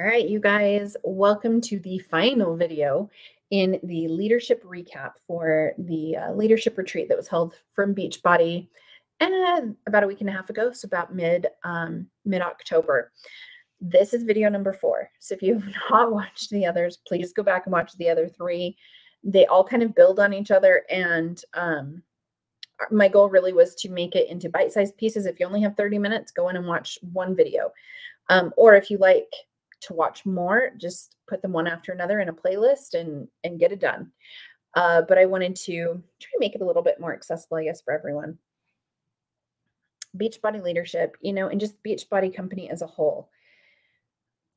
right, you guys, welcome to the final video in the leadership recap for the leadership retreat that was held from Beachbody about a week and a half ago, so about mid-October. This is video number 4. So if you've not watched the others, please go back and watch the other 3. They all kind of build on each other, and my goal really was to make it into bite-sized pieces. If you only have 30 minutes, go in and watch one video. Or if you like to watch more, just put them one after another in a playlist and get it done. But I wanted to try and make it a little bit more accessible, I guess, for everyone. Beachbody Leadership, and just Beachbody company as a whole.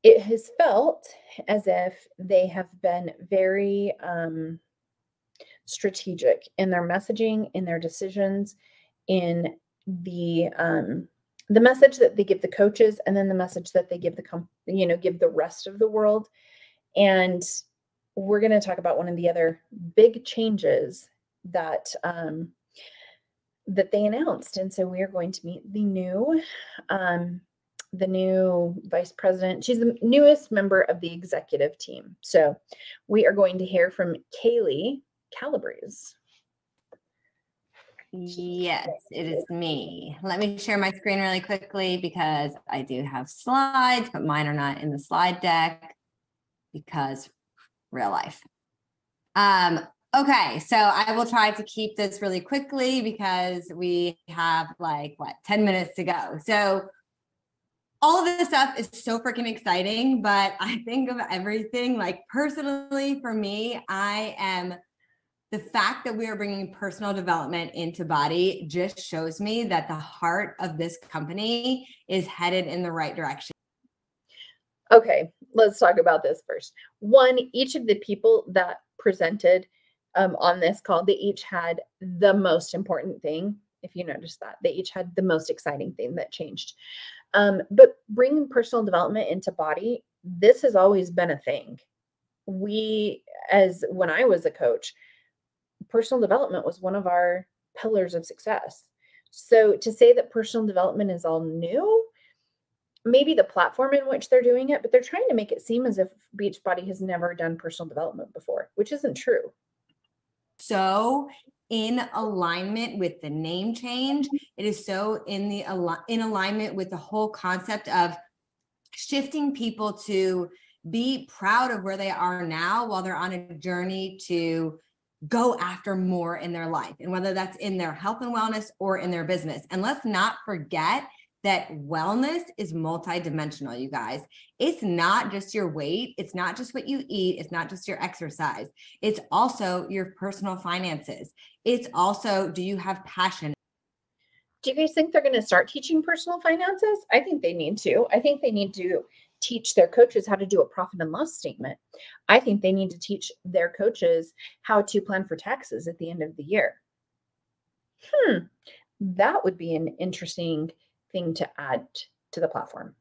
It has felt as if they have been very strategic in their messaging, in their decisions, in the message that they give the coaches, and then the message that they give give the rest of the world. And we're going to talk about one of the other big changes that that they announced. And so we are going to meet the new vice president. She's the newest member of the executive team. So we are going to hear from Kaylee Calabrese. Yes, it is me. Let me share my screen really quickly because I do have slides, but mine are not in the slide deck because real life. Okay, so I will try to keep this really quickly because we have 10 minutes to go. So all of this stuff is so freaking exciting, but I think of everything personally for me, the fact that we are bringing personal development into body just shows me that the heart of this company is headed in the right direction. Okay, let's talk about this first. One, each of the people that presented on this call, they each had the most important thing. If you noticed that, they each had the most exciting thing that changed. But bringing personal development into body, this has always been a thing. When I was a coach, personal development was one of our pillars of success. So to say that personal development is all new, maybe the platform in which they're doing it, but they're trying to make it seem as if Beachbody has never done personal development before, which isn't true. So in alignment with the name change, it is so in alignment with the whole concept of shifting people to be proud of where they are now while they're on a journey to go after more in their life, and whether that's in their health and wellness or in their business. And let's not forget that wellness is multidimensional, you guys. It's not just your weight. It's not just what you eat. It's not just your exercise. It's also your personal finances. It's also, do you have passion? Do you guys think they're going to start teaching personal finances? I think they need to. I think they need to teach their coaches how to do a profit and loss statement. I think they need to teach their coaches how to plan for taxes at the end of the year. That would be an interesting thing to add to the platform.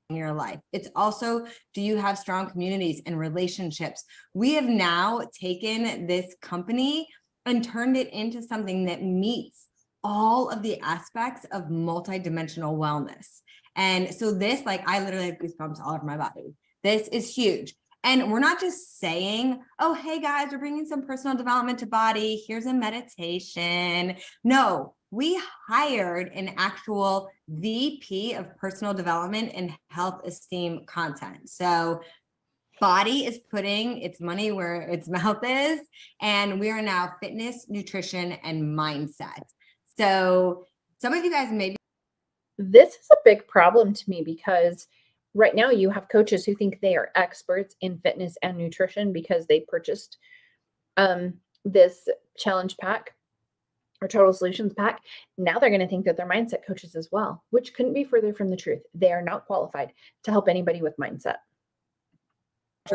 In your life. It's also, do you have strong communities and relationships? We have now taken this company and turned it into something that meets all of the aspects of multidimensional wellness. And so this, I literally have goosebumps all over my body. This is huge. And we're not just saying, oh, hey guys, we're bringing some personal development to body. Here's a meditation. No, we hired an actual VP of personal development and health esteem content. So Body is putting its money where its mouth is. And we are now fitness, nutrition, and mindset. So some of you guys maybe. This is a big problem to me because right now you have coaches who think they are experts in fitness and nutrition because they purchased this challenge pack or total solutions pack. Now they're going to think that they're mindset coaches as well, which couldn't be further from the truth. They are not qualified to help anybody with mindset.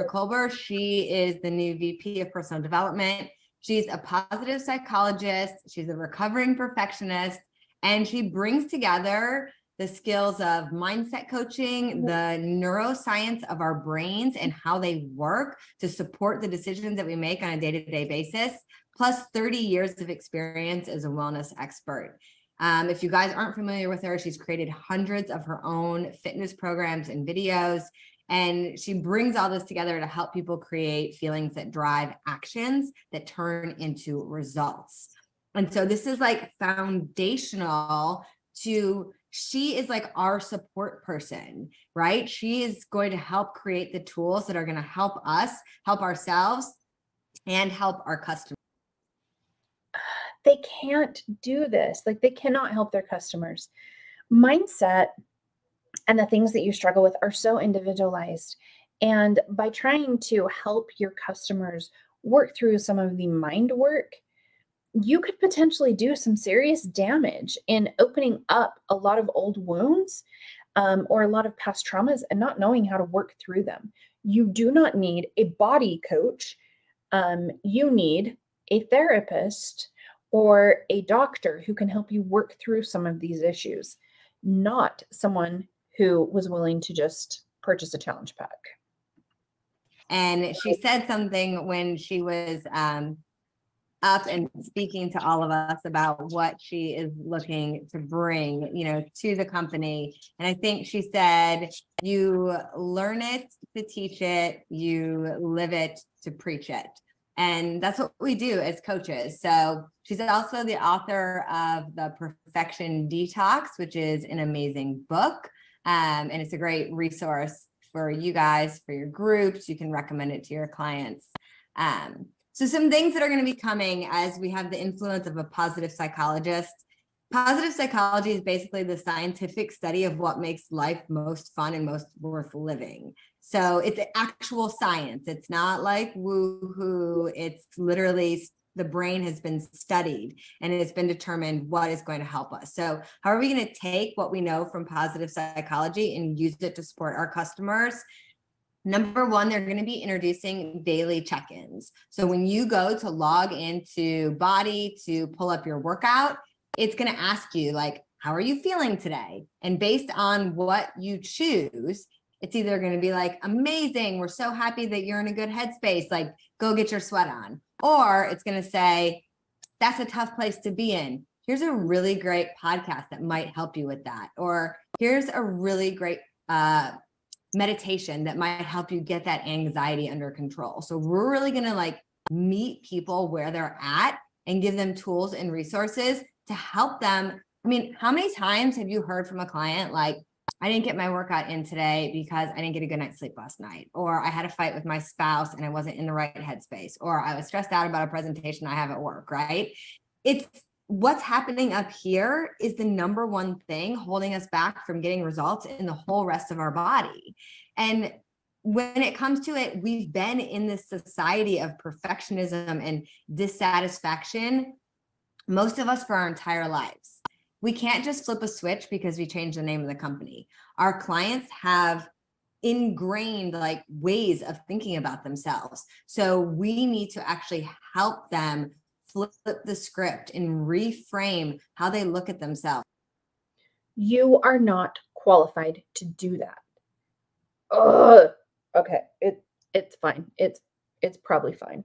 Colbert, she is the new VP of personal development. She's a positive psychologist. She's a recovering perfectionist, and she brings together the skills of mindset coaching, the neuroscience of our brains and how they work to support the decisions that we make on a day-to-day basis, plus 30 years of experience as a wellness expert. If you guys aren't familiar with her, she's created hundreds of her own fitness programs and videos. And she brings all this together to help people create feelings that drive actions that turn into results. And so this is like foundational to, she is like our support person, right? She is going to help create the tools that are going to help us, help ourselves, and help our customers. They can't do this. Like, they cannot help their customers. Mindset and the things that you struggle with are so individualized. And by trying to help your customers work through some of the mind work, you could potentially do some serious damage in opening up a lot of old wounds, or a lot of past traumas, and not knowing how to work through them. You do not need a body coach. You need a therapist or a doctor who can help you work through some of these issues, not someone who was willing to just purchase a challenge pack. And she said something when she was up and speaking to all of us about what she is looking to bring, to the company. And I think she said, you learn it to teach it, you live it to preach it. And that's what we do as coaches. So she's also the author of The Perfection Detox, which is an amazing book. And it's a great resource for you guys, for your groups. You can recommend it to your clients. So some things that are going to be coming as we have the influence of a positive psychologist. Positive psychology is basically the scientific study of what makes life most fun and most worth living. So it's actual science. It's not like woo-hoo. It's literally the brain has been studied and it's been determined what is going to help us. So how are we going to take what we know from positive psychology and use it to support our customers? Number one, they're going to be introducing daily check-ins. So when you go to log into Body to pull up your workout, it's going to ask you like, how are you feeling today? And based on what you choose, it's either going to be like, amazing, we're so happy that you're in a good headspace, like go get your sweat on. Or it's going to say, that's a tough place to be in. Here's a really great podcast that might help you with that. Or here's a really great meditation that might help you get that anxiety under control. So we're really going to like meet people where they're at and give them tools and resources to help them. I mean, how many times have you heard from a client like, I didn't get my workout in today because I didn't get a good night's sleep last night, or I had a fight with my spouse and I wasn't in the right headspace, or I was stressed out about a presentation I have at work, right? It's what's happening up here is the number one thing holding us back from getting results in the whole rest of our body. And when it comes to it, we've been in this society of perfectionism and dissatisfaction, most of us for our entire lives. We can't just flip a switch because we changed the name of the company. Our clients have ingrained like ways of thinking about themselves. So we need to actually help them flip the script and reframe how they look at themselves. You are not qualified to do that. Okay, it's fine. It's probably fine.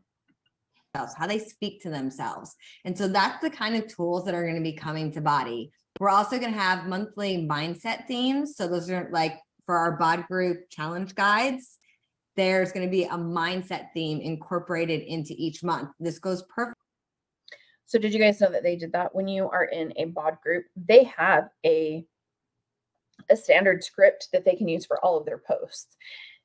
How they speak to themselves. And so that's the kind of tools that are going to be coming to Body. We're also going to have monthly mindset themes. So those are like for our BOD group challenge guides, there's going to be a mindset theme incorporated into each month. This goes perfect. So did you guys know that they did that? When you are in a BOD group, they have a standard script that they can use for all of their posts.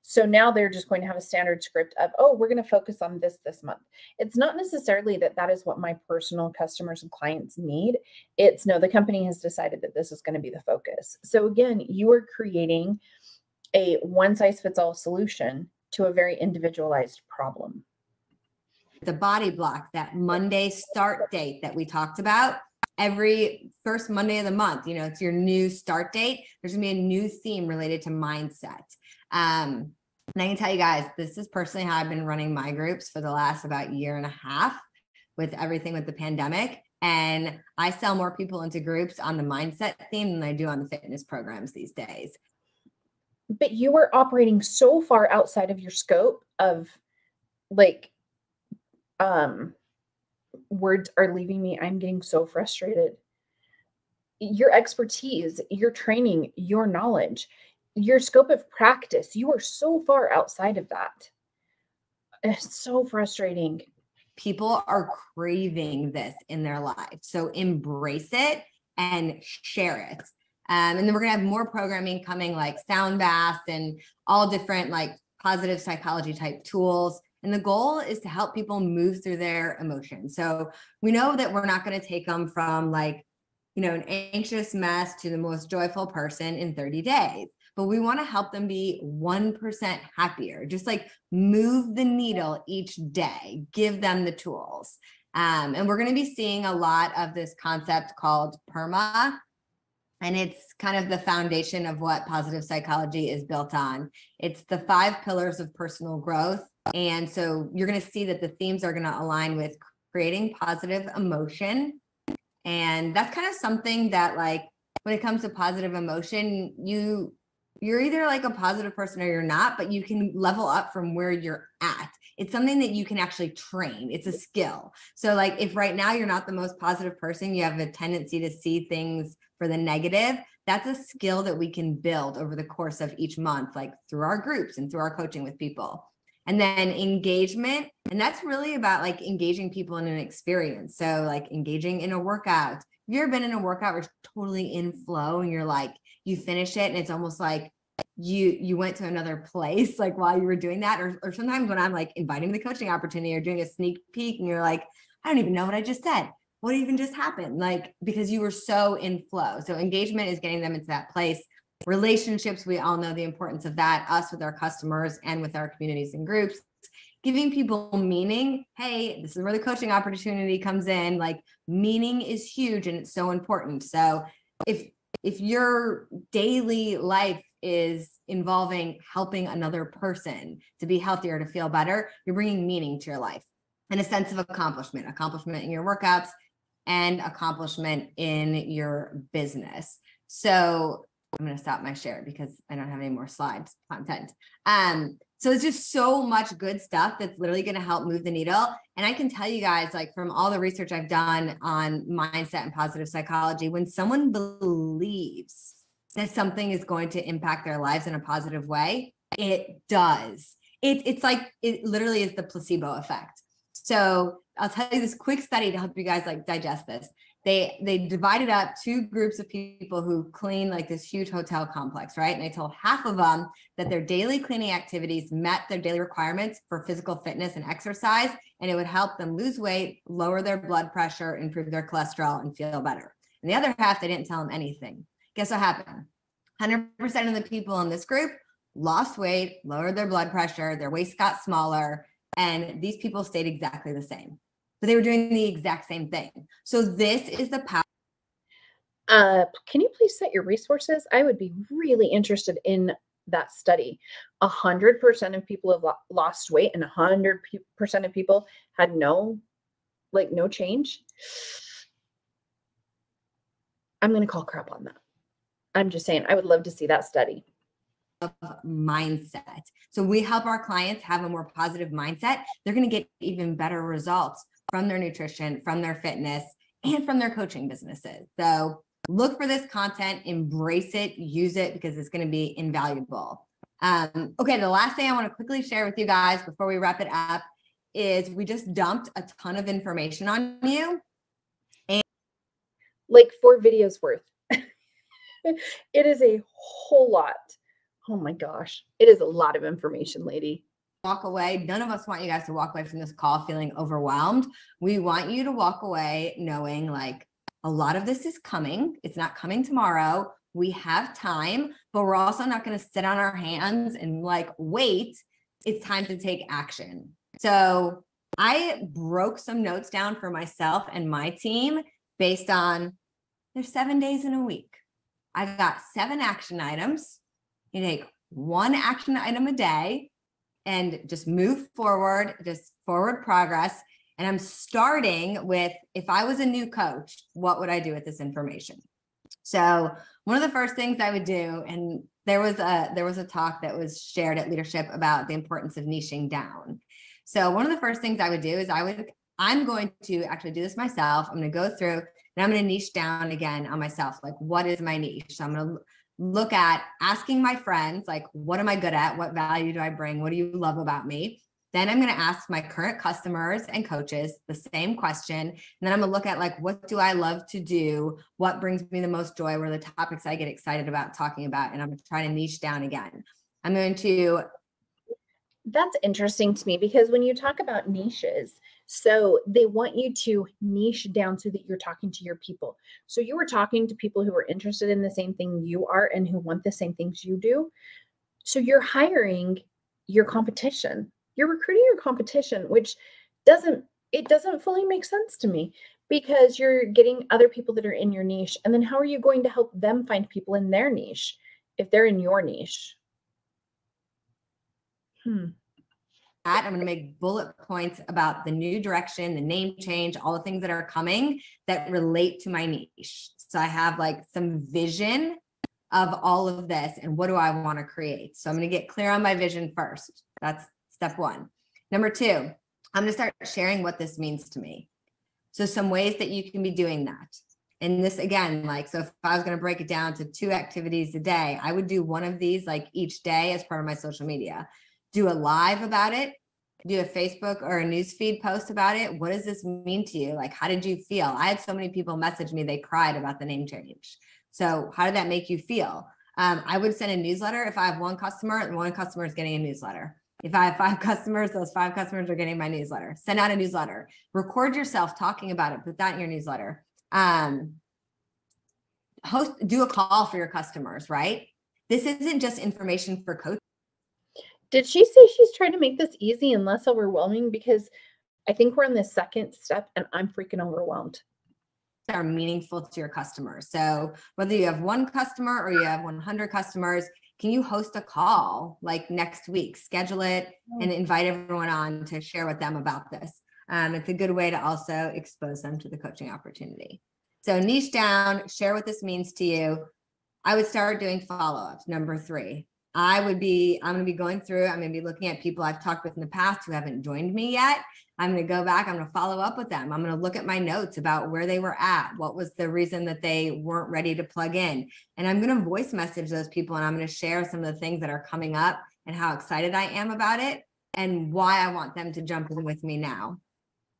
So now they're just going to have a standard script of, oh, we're going to focus on this month. It's not necessarily that is what my personal customers and clients need. It's no, the company has decided that this is going to be the focus. So again, you are creating a one-size-fits-all solution to a very individualized problem. The body block, that Monday start date that we talked about, every first Monday of the month, it's your new start date. There's gonna be a new theme related to mindset. And I can tell you guys, this is personally how I've been running my groups for the last about year and a half with everything with the pandemic. And I sell more people into groups on the mindset theme than I do on the fitness programs these days. But you are operating so far outside of your scope of like, words are leaving me. I'm getting so frustrated. Your expertise, your training, your knowledge, your scope of practice. You are so far outside of that. It's so frustrating. People are craving this in their life. So embrace it and share it. And then we're going to have more programming coming, like sound baths and all different like positive psychology type tools. And the goal is to help people move through their emotions. So we know that we're not going to take them from like, an anxious mess to the most joyful person in 30 days. But we want to help them be 1% happier, just like move the needle each day, give them the tools. And we're going to be seeing a lot of this concept called PERMA. And it's kind of the foundation of what positive psychology is built on. It's the 5 pillars of personal growth. And so you're going to see that the themes are going to align with creating positive emotion. And that's kind of something that, like, when it comes to positive emotion, you're either like a positive person or you're not, but you can level up from where you're at. It's something that you can actually train. It's a skill. So like if right now you're not the most positive person, you have a tendency to see things for the negative. That's a skill that we can build over the course of each month, like through our groups and through our coaching with people. And then engagement. And that's really about like engaging people in an experience. So like engaging in a workout. Have you ever been in a workout where it's totally in flow and you're like, you finish it and it's almost like you went to another place like while you were doing that? Or sometimes when I'm like inviting the coaching opportunity or doing a sneak peek and you're like, I don't even know what I just said. What even just happened? Like, because you were so in flow. So engagement is getting them into that place. Relationships, we all know the importance of that, us with our customers and with our communities and groups. Giving people meaning. Hey, this is where the coaching opportunity comes in. Like, meaning is huge and it's so important. So if your daily life is involving helping another person to be healthier, to feel better, you're bringing meaning to your life and a sense of accomplishment in your workouts and accomplishment in your business. So I'm going to stop my share because I don't have any more slides content. So it's just so much good stuff that's literally going to help move the needle. And I can tell you guys, like from all the research I've done on mindset and positive psychology, when someone believes that something is going to impact their lives in a positive way, it does. It's like, it literally is the placebo effect. So I'll tell you this quick study to help you guys like digest this. They divided up 2 groups of people who clean like this huge hotel complex, right? And they told half of them that their daily cleaning activities met their daily requirements for physical fitness and exercise, and it would help them lose weight, lower their blood pressure, improve their cholesterol, and feel better. And the other half, they didn't tell them anything. Guess what happened? 100% of the people in this group lost weight, lowered their blood pressure, their waist got smaller, and these people stayed exactly the same. But they were doing the exact same thing. So this is the power. Can you please set your resources? I would be really interested in that study. 100% of people have lost weight and 100% of people had no change. I'm going to call crap on that. I'm just saying, I would love to see that study. Mindset. So we help our clients have a more positive mindset. They're going to get even better results from their nutrition, from their fitness, and from their coaching businesses. So look for this content, embrace it, use it, because it's going to be invaluable. Okay, the last thing I want to quickly share with you guys before we wrap it up is we just dumped a ton of information on you. And like 4 videos worth. It is a whole lot. Oh my gosh. It is a lot of information, lady. Walk away. None of us want you guys to walk away from this call feeling overwhelmed. We want you to walk away knowing like a lot of this is coming. It's not coming tomorrow. We have time, but we're also not going to sit on our hands and like wait. It's time to take action. So I broke some notes down for myself and my team based on there's 7 days in a week. I've got 7 action items. You take 1 action item a day and just move forward, just forward progress. And I'm starting with, if I was a new coach, what would I do with this information? So one of the first things I would do, and there was a talk that was shared at Leadership about the importance of niching down. So one of the first things I would do is I'm going to actually do this myself. I'm going to go through and I'm going to niche down again on myself. Like, what is my niche? So I'm going to look at asking my friends, like, what am I good at? What value do I bring? What do you love about me? Then I'm going to ask my current customers and coaches the same question. And then I'm going to look at, like, what do I love to do? What brings me the most joy? What are the topics I get excited about talking about? And I'm going to try to niche down again. I'm going to. That's interesting to me, because when you talk about niches, so they want you to niche down so that you're talking to your people. So you were talking to people who are interested in the same thing you are and who want the same things you do. So you're hiring your competition. You're recruiting your competition, which doesn't fully make sense to me, because you're getting other people that are in your niche. And then how are you going to help them find people in their niche if they're in your niche? I'm going to make bullet points about the new direction, the name change, all the things that are coming that relate to my niche. So I have like some vision of all of this and what do I want to create. So I'm going to get clear on my vision first. That's step one. Number two, I'm going to start sharing what this means to me. So some ways that you can be doing that. And this, again, like, so if I was going to break it down to 2 activities a day, I would do one of these like each day as part of my social media. Do a live about it, do a Facebook or a newsfeed post about it. What does this mean to you? Like, how did you feel? I had so many people message me, they cried about the name change. So how did that make you feel? I would send a newsletter if I have one customer, and one customer is getting a newsletter. If I have 5 customers, those 5 customers are getting my newsletter. Send out a newsletter. Record yourself talking about it. Put that in your newsletter. Do a call for your customers, right? This isn't just information for coaches. Did she say she's trying to make this easy and less overwhelming? Because I think we're in the second step and I'm freaking overwhelmed. Are meaningful to your customers. So whether you have 1 customer or you have 100 customers, can you host a call like next week, schedule it and invite everyone on to share with them about this? It's a good way to also expose them to the coaching opportunity. So niche down, share what this means to you. I would start doing follow-ups. Number 3, I'm going to be going through, I'm going to be looking at people I've talked with in the past who haven't joined me yet. I'm going to go back, I'm going to follow up with them. I'm going to look at my notes about where they were at. What was the reason that they weren't ready to plug in? And I'm going to voice message those people, and I'm going to share some of the things that are coming up and how excited I am about it and why I want them to jump in with me now.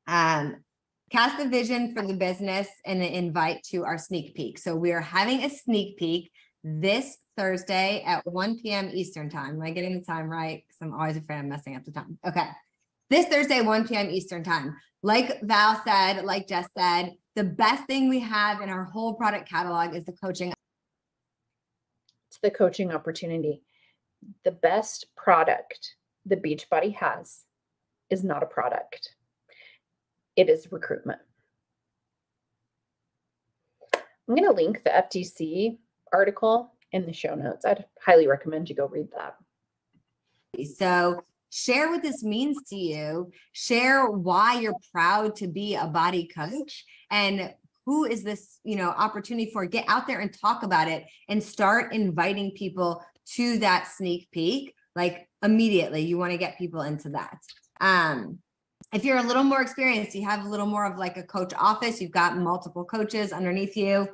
Cast a vision for the business and an invite to our sneak peek. So we are having a sneak peek this Thursday at 1 p.m. Eastern time. Am I getting the time right? Because I'm always afraid I'm messing up the time. Okay. This Thursday, 1 p.m. Eastern time. Like Val said, like Jess said, the best thing we have in our whole product catalog is the coaching. It's the coaching opportunity. The best product the Beachbody has is not a product. It is recruitment. I'm going to link the FTC article in the show notes. I'd highly recommend you go read that. So share what this means to you. Share why you're proud to be a body coach and who is this, opportunity for. Get out there and talk about it and start inviting people to that sneak peek. Like immediately, you want to get people into that. If you're a little more experienced, you have a little more of like a coach office, you've got multiple coaches underneath you.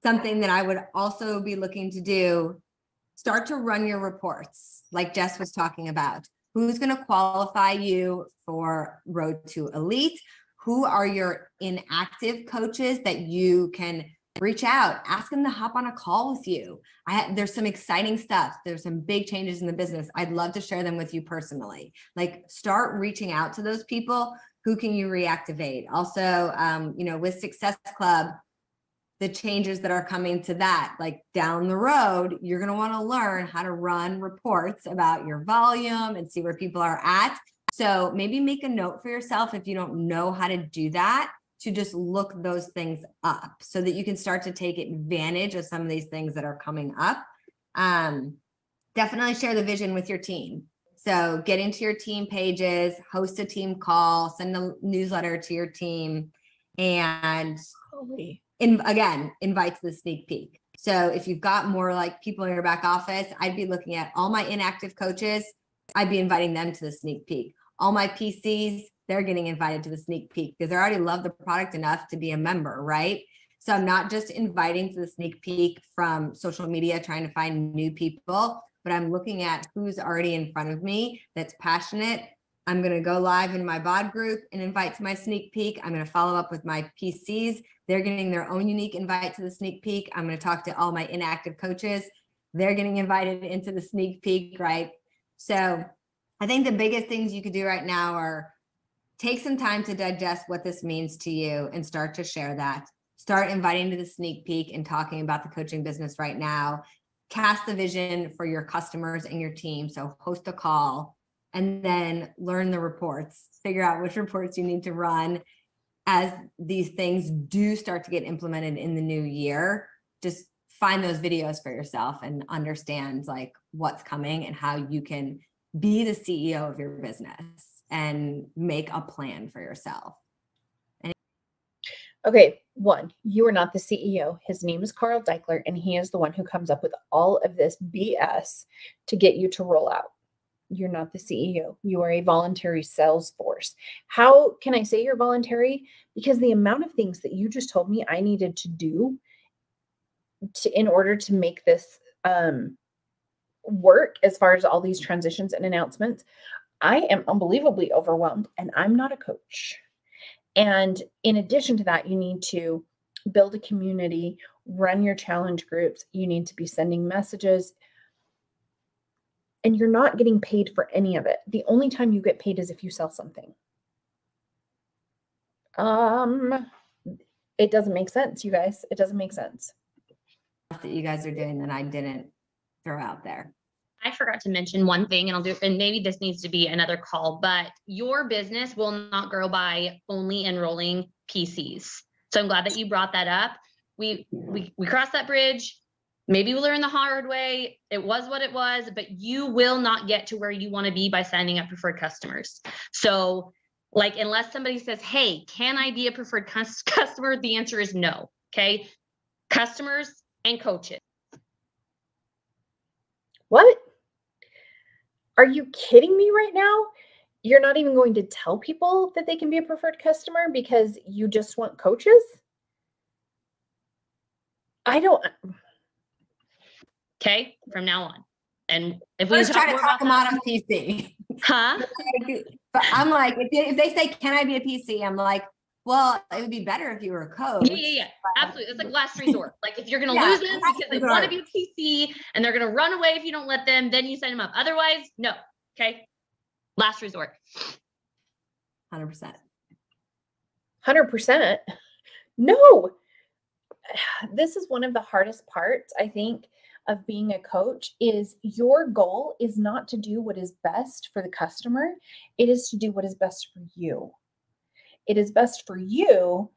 Something that I would also be looking to do, start to run your reports like Jess was talking about. Who's going to qualify you for Road to Elite? Who are your inactive coaches that you can reach out, ask them to hop on a call with you? There's some exciting stuff. There's some big changes in the business. I'd love to share them with you personally. Like start reaching out to those people. Who can you reactivate? Also, with Success Club, the changes that are coming to that, like down the road, you're going to want to learn how to run reports about your volume and see where people are at. So maybe make a note for yourself if you don't know how to do that, to just look those things up so that you can start to take advantage of some of these things that are coming up. Definitely share the vision with your team. So get into your team pages, host a team call, send a newsletter to your team, and invites the sneak peek. So if you've got more like people in your back office, I'd be looking at all my inactive coaches. I'd be inviting them to the sneak peek. All my PCs, they're getting invited to the sneak peek because they already love the product enough to be a member, right? So I'm not just inviting to the sneak peek from social media, trying to find new people, but I'm looking at who's already in front of me that's passionate. I'm going to go live in my bod group and invite to my sneak peek. I'm going to follow up with my PCs. They're getting their own unique invite to the sneak peek. I'm going to talk to all my inactive coaches. They're getting invited into the sneak peek, right? So I think the biggest things you could do right now are take some time to digest what this means to you and start to share that. Start inviting to the sneak peek and talking about the coaching business right now. Cast the vision for your customers and your team. So host a call and then learn the reports. Figure out which reports you need to run as these things do start to get implemented in the new year. Just find those videos for yourself and understand like what's coming and how you can be the CEO of your business and make a plan for yourself. Okay, one, you are not the CEO. His name is Carl Deichler, and he is the one who comes up with all of this BS to get you to roll out. You're not the CEO. You are a voluntary sales force. How can I say you're voluntary? Because the amount of things that you just told me I needed to do in order to make this work as far as all these transitions and announcements, I am unbelievably overwhelmed, and I'm not a coach. And in addition to that, you need to build a community, run your challenge groups. You need to be sending messages, and you're not getting paid for any of it. The only time you get paid is if you sell something. It doesn't make sense, you guys. It doesn't make sense. That you guys are doing that I didn't throw out there. I forgot to mention one thing, and maybe this needs to be another call, but your business will not grow by only enrolling PCs. So I'm glad that you brought that up. We crossed that bridge. Maybe we learned the hard way. It was what it was, but you will not get to where you want to be by signing up preferred customers. So like, unless somebody says, hey, can I be a preferred customer? The answer is no. Okay. Customers and coaches. What? Are you kidding me right now? You're not even going to tell people that they can be a preferred customer because you just want coaches? I don't. Okay, from now on. And if we we try to talk them out of PC. Huh? But I'm like, if they say, can I be a PC? I'm like, well, it would be better if you were a coach. Yeah. Absolutely. It's like last resort. Like if you're going to lose them because they want to be a PC and they're going to run away if you don't let them, then you sign them up. Otherwise, no. Okay. Last resort. 100%. 100%. No. This is one of the hardest parts, I think, of being a coach is your goal is not to do what is best for the customer. It is to do what is best for you. It is best for you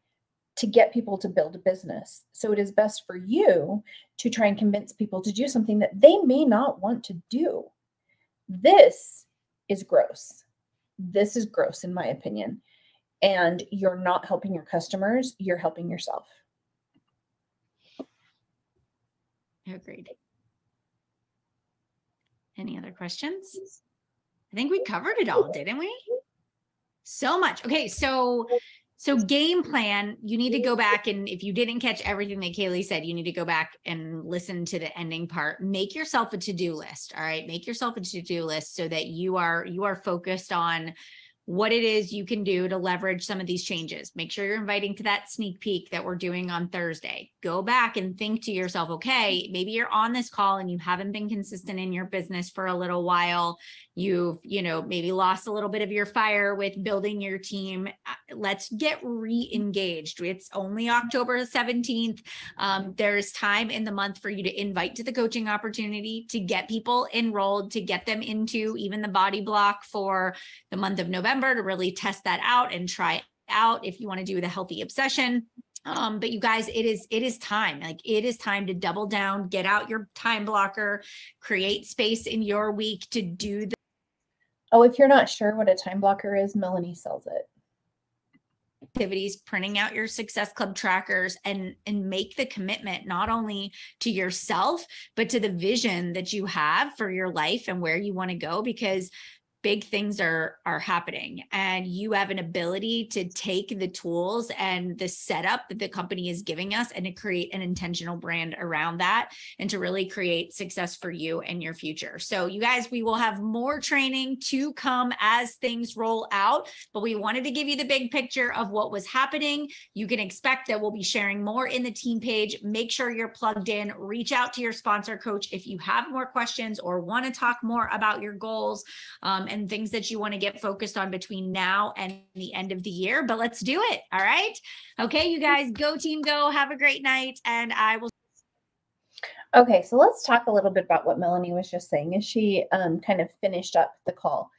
to get people to build a business. So it is best for you to try and convince people to do something that they may not want to do. This is gross. This is gross, in my opinion. And you're not helping your customers, you're helping yourself. Agreed. Any other questions? I think we covered it all, didn't we? So much. Okay, so game plan, you need to go back, and if you didn't catch everything that Kaylee said, you need to go back and listen to the ending part. Make yourself a to-do list. All right. Make yourself a to-do list so that you are focused on what it is you can do to leverage some of these changes. Make sure you're inviting to that sneak peek that we're doing on Thursday. Go back and think to yourself, okay, maybe you're on this call and you haven't been consistent in your business for a little while. You've, maybe lost a little bit of your fire with building your team. Let's get re-engaged. It's only October 17th. There's time in the month for you to invite to the coaching opportunity, to get people enrolled, to get them into even the body block for the month of November, to really test that out and try out if you want to do the healthy obsession. But you guys, it is time. Like it is time to double down, get out your time blocker, create space in your week to do the. Oh, if you're not sure what a time blocker is, Melanie sells it. Activities, printing out your Success Club trackers, and make the commitment not only to yourself, but to the vision that you have for your life and where you want to go, because big things are happening, and you have an ability to take the tools and the setup that the company is giving us and to create an intentional brand around that and to really create success for you and your future. So you guys, we will have more training to come as things roll out, but we wanted to give you the big picture of what was happening. You can expect that we'll be sharing more in the team page. Make sure you're plugged in. Reach out to your sponsor coach if you have more questions or want to talk more about your goals and things that you want to get focused on between now and the end of the year. But let's do it. All right. Okay, you guys, go team, go. Have a great night. And I will. Okay, so let's talk a little bit about what Melanie was just saying as she kind of finished up the call.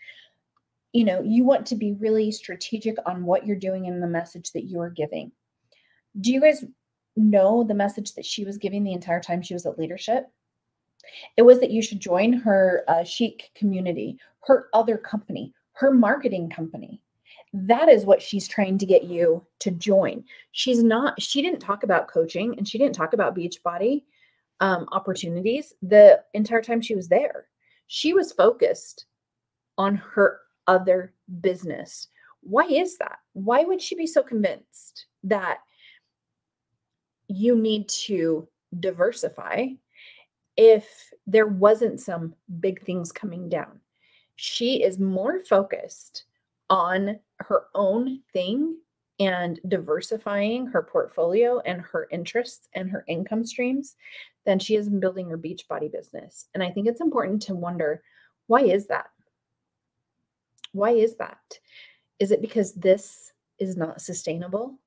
You know, you want to be really strategic on what you're doing and the message that you're giving. Do you guys know the message that she was giving the entire time she was at leadership? It was that you should join her chic community, her other company, her marketing company. That is what she's trying to get you to join. She didn't talk about coaching, and she didn't talk about Beachbody opportunities the entire time she was there. She was focused on her other business. Why is that? Why would she be so convinced that you need to diversify if there wasn't some big things coming down? She is more focused on her own thing and diversifying her portfolio and her interests and her income streams than she is in building her Beachbody business. And I think it's important to wonder, why is that? Why is that? Is it because this is not sustainable?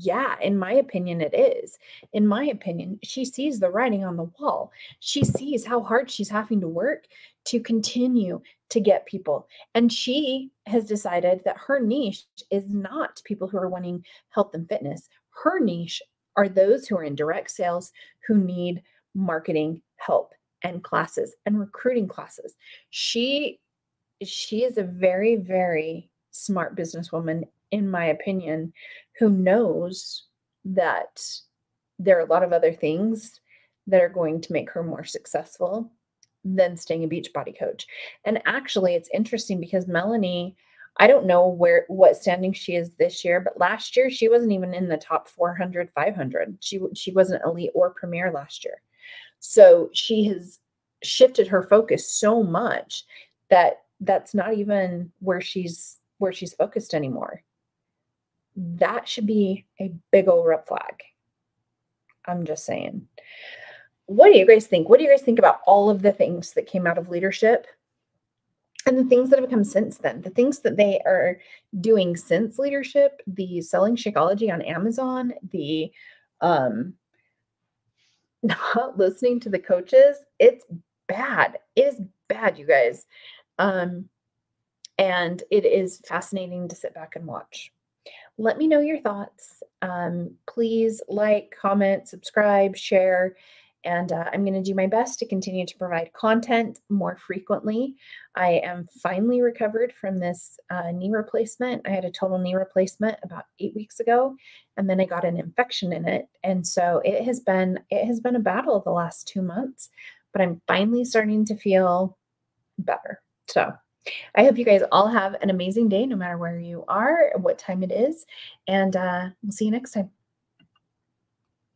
Yeah, in my opinion, it is. In my opinion, she sees the writing on the wall. She sees how hard she's having to work to continue to get people. And she has decided that her niche is not people who are wanting health and fitness. Her niche are those who are in direct sales who need marketing help and classes and recruiting classes. She is a very, very smart businesswoman, in my opinion, who knows that there are a lot of other things that are going to make her more successful than staying a Beachbody coach. And actually, it's interesting because Melanie, I don't know what standing she is this year, but last year she wasn't even in the top 400, 500. She wasn't elite or premier last year. So she has shifted her focus so much that that's not even where she's focused anymore. That should be a big old red flag. I'm just saying. What do you guys think? What do you guys think about all of the things that came out of leadership and the things that have come since then? The things that they are doing since leadership, the selling Shakeology on Amazon, the not listening to the coaches. It's bad. It is bad, you guys. And it is fascinating to sit back and watch. Let me know your thoughts. Please like, comment, subscribe, share, and I'm going to do my best to continue to provide content more frequently. I am finally recovered from this knee replacement. I had a total knee replacement about 8 weeks ago, and then I got an infection in it. And so it has been a battle the last 2 months, but I'm finally starting to feel better. So I hope you guys all have an amazing day, no matter where you are, what time it is, and we'll see you next time.